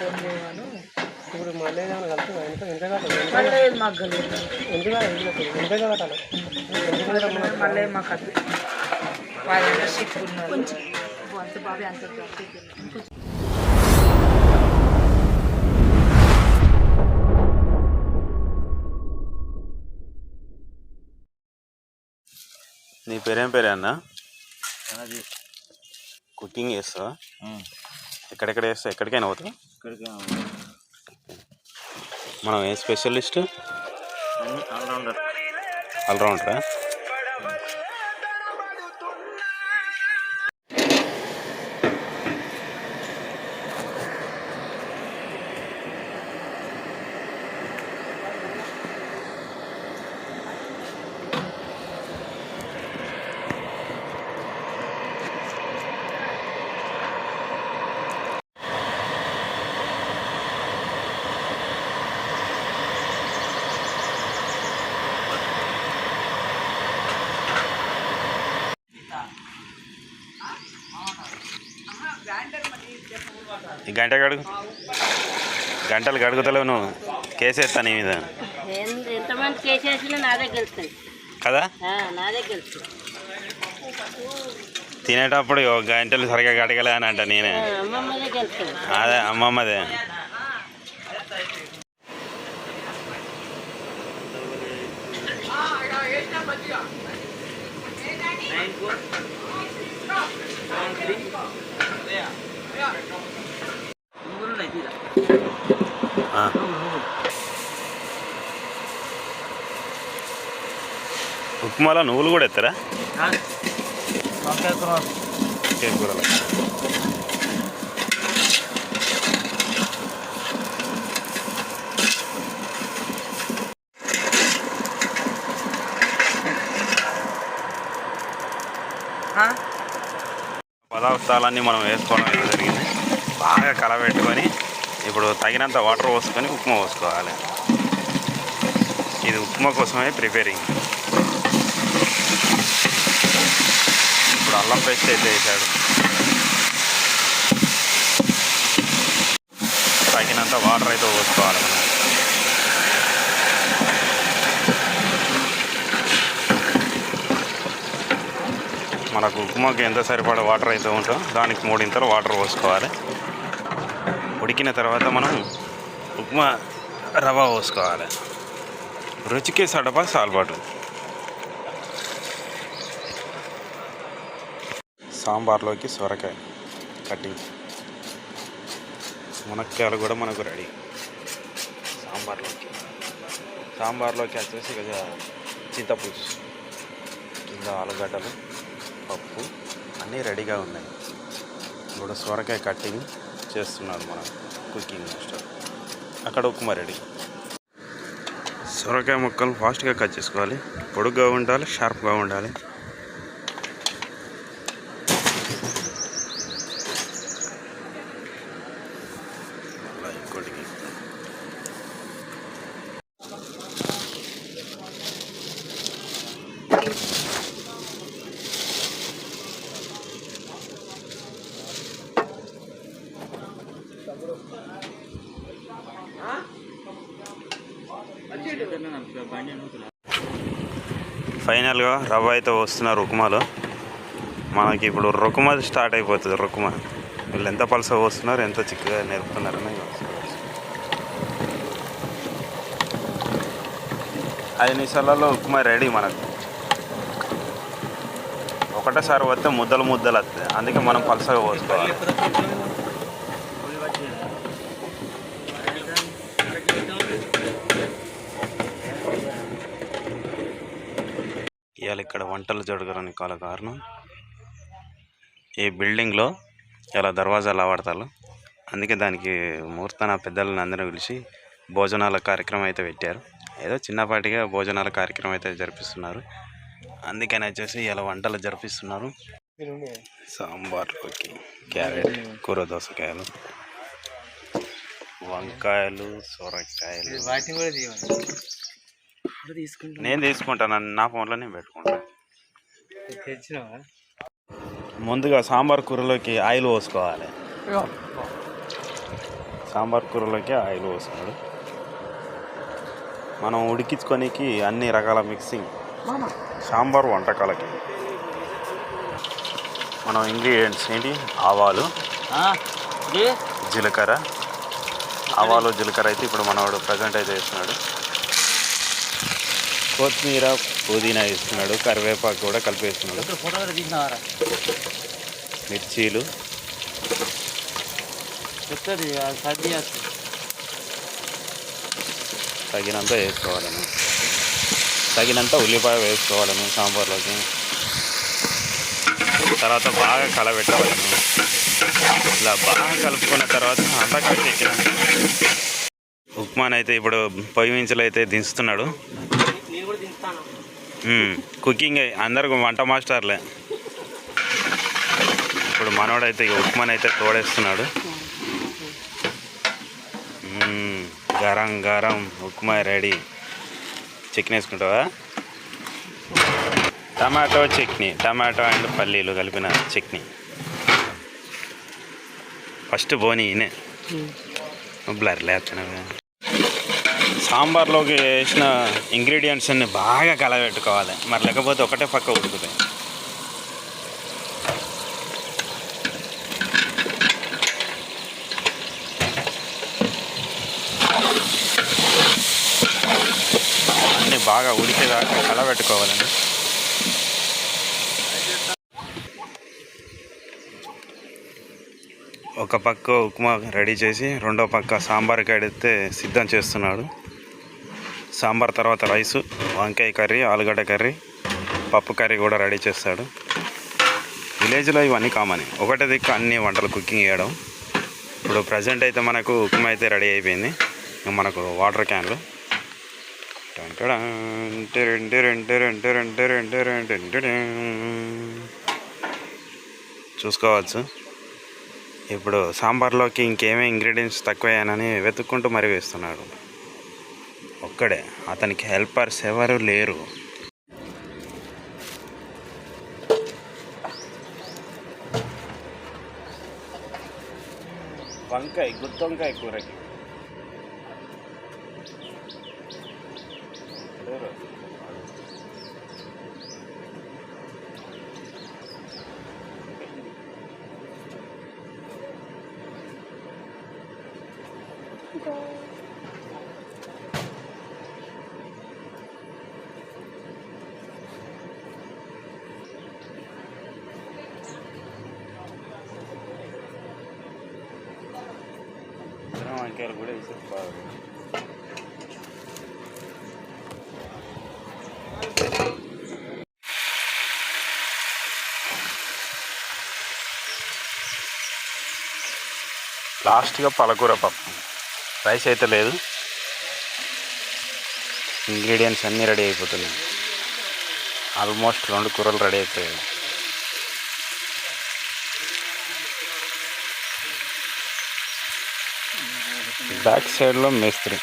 Phone చేయమను. ఇప్పుడు మళ్ళీ ఏమైనా కలుపుతుందా? ఎంత మళ్ళీ మాకు కలిగింది మళ్ళీ మాకు అది వాళ్ళ షిప్ ఉన్నారు అంత బాబే అంత నీ పేరేం పేరే అన్న? కుకింగ్ చేస్తావా? ఎక్కడెక్కడ చేస్తావు? ఎక్కడికైనా పోతావు? మనం ఏ స్పెషలిస్ట్? ఆల్రౌండరా? ఈ గంటలు గడుగుతలేవు నువ్వు. కేసేస్తా నీ మీద. ఎంతమంది కేసేసినా నాదే గెలుస్తుంది కదా? నాదే గెలుస్తుంది. తినేటప్పుడు గంటలు సరిగా గడగలే అని అంట నేనే. అమ్మమ్మదే గెలుస్తుంది. అదే అమ్మమ్మదే. ఉప్మాలో నువ్వులు కూడా ఎత్తారా? కూరలు పదార్థాలన్నీ మనం వేసుకోవడం అయితే జరిగింది. బాగా కలబెట్టుకొని ఇప్పుడు తగినంత వాటర్ పోసుకొని ఉప్మా పోసుకోవాలి. ఇది ఉప్మా కోసమే ప్రిపేరింగ్. ఇప్పుడు అల్లం పేస్ట్ అయితే వేసాడు. తగినంత వాటర్ అయితే పోసుకోవాలి మనం. మనకు ఉప్మాకి ఎంత సరిపడా వాటర్ అయితే ఉంటుందో దానికి 3 ఇంతలు వాటర్ పోసుకోవాలి. ఉడికిన తర్వాత మనం ఉప్మా రవ్వ పోసుకోవాలి. రుచికి సడపా సాల్బాటు. సాంబార్లోకి సొరకాయ కటింగ్, మునక్కాయలు కూడా మనకు రెడీ. సాంబార్లోకి వచ్చేసి ఇక చింతపులుసు, కింద ఆలుగడ్డలు, పప్పు అన్నీ రెడీగా ఉన్నాయి. ఇప్పుడు సొరకాయ కటింగ్ చేస్తున్నారు మన కుకింగ్ మాస్టర్. అక్కడ ఉప్మా రెడీ. సొరకాయ ముక్కలు ఫాస్ట్గా కట్ చేసుకోవాలి. పొడుగ్గా ఉండాలి, షార్ప్గా ఉండాలి. ఇంకోటికి ఫైనల్గా రవ్వ అయితే వస్తున్నారు ఉప్మాలో. మనకి ఇప్పుడు రుకుమా స్టార్ట్ అయిపోతుంది. రుకుమా వీళ్ళు ఎంత పలస వస్తున్నారు, ఎంత చిక్కగా నేర్పుతున్నారని 5 నిమిషాలలో ఉప్మా రెడీ. మనకు ఒకటేసారి వస్తే ముద్దలు వస్తాయి, అందుకే మనం పలసగా పోసుకోవాలి. ఇవాళ ఇక్కడ వంటలు జరగడానికి కారణం ఈ బిల్డింగ్లో ఇలా దర్వాజాలు ఆడతారు. అందుకే దానికి ముహూర్తాన పెద్దలను అందరూ పిలిచి భోజనాల కార్యక్రమం అయితే పెట్టారు. ఏదో చిన్నపాటిగా భోజనాల కార్యక్రమం అయితే జరిపిస్తున్నారు. అందుకని వచ్చేసి ఇలా వంటలు జరిపిస్తున్నారు. సాంబార్లోకి క్యారెట్, కూర దోసకాయలు, వంకాయలు, సొరకాయలు. నేను తీసుకుంటాను, నా ఫోన్లోనే పెట్టుకుంటాను. ముందుగా సాంబార్ కూరలోకి ఆయిల్ పోసుకోవాలి. సాంబార్ కూరలోకి ఆయిల్ పోస్తున్నాడు. మనం ఉడికించుకోనికి అన్ని రకాల మిక్సింగ్ సాంబార్ వంటకాలకి మనం ఇంగ్రీడియంట్స్ ఏంటి, ఆవాలు, జీలకర్ర. ఆవాలు జీలకర్ర అయితే ఇప్పుడు మనవాడు ప్రజెంట్ అయితే వేస్తున్నాడు. కొత్తిమీర, పుదీనా వేస్తున్నాడు. కరివేపాకు కూడా కలిపి వేస్తున్నాడు. మిర్చీలు, తగినంత వేసుకోవాలను. తగినంత ఉల్లిపాయ వేసుకోవాలను సాంబార్లోకి. తర్వాత బాగా కలబెట్టవాలను. ఇలా బాగా కలుపుకున్న తర్వాత అంతా కలిసి ఎక్కిన ఉప్మాని అయితే ఇప్పుడు పొయ్యి మించులు అయితే దించుతున్నాడు. కుకింగ్ అందరికి వంట మాస్టర్లే. ఇప్పుడు మనోడైతే ఉప్మాని అయితే తోడేస్తున్నాడు. గరం గరం ఉప్మా రెడీ. చట్నీ వేసుకుంటావా? టమాటో చట్నీ, టమాటో అండ్ పల్లీలు కలిపిన చట్నీ. ఫస్ట్ బోని ఈయనే బ్లర్ లేచినవి. సాంబార్లోకి వేసిన ఇంగ్రీడియంట్స్ అన్ని బాగా కలబెట్టుకోవాలి, మరి లేకపోతే ఒకటే పక్క ఉడుకుతాయి. అన్నీ బాగా ఉడికేదాకా కలబెట్టుకోవాలండి. ఒక పక్క ఉప్మా రెడీ చేసి రెండో పక్క సాంబార్కి అడిగితే సిద్ధం చేస్తున్నాడు. సాంబార్ తర్వాత రైసు, వంకాయ కర్రీ, ఆలుగడ్డ కర్రీ, పప్పు కర్రీ కూడా రెడీ చేస్తాడు. విలేజ్లో ఇవన్నీ కామన్. ఒకటే దిక్కు అన్ని వంటలు కుకింగ్ చేయడం. ఇప్పుడు ప్రజెంట్ అయితే మనకు ఉప్మా అయితే రెడీ అయిపోయింది. మనకు వాటర్ క్యాన్లు చూసుకోవచ్చు. ఇప్పుడు సాంబార్లోకి ఇంకేమీ ఇంగ్రీడియంట్స్ తక్కువయ్యానని వెతుక్కుంటూ మరీ వేస్తున్నాడు. ఒక్కడే, అతనికి హెల్పర్స్ ఎవరు లేరు. వంకాయ, గుత్తి వంకాయ కూరకి వంకాయలు కూడా వేసి బాగా లాస్ట్గా పాలకూర పప్పు. రైస్ అయితే లేదు, ఇంగ్రీడియంట్స్ అన్నీ రెడీ అయిపోతున్నాయి. ఆల్మోస్ట్ 2 కూరలు రెడీ అయిపోయాయి. బ్యాక్ సైడ్లో మేస్త్రి.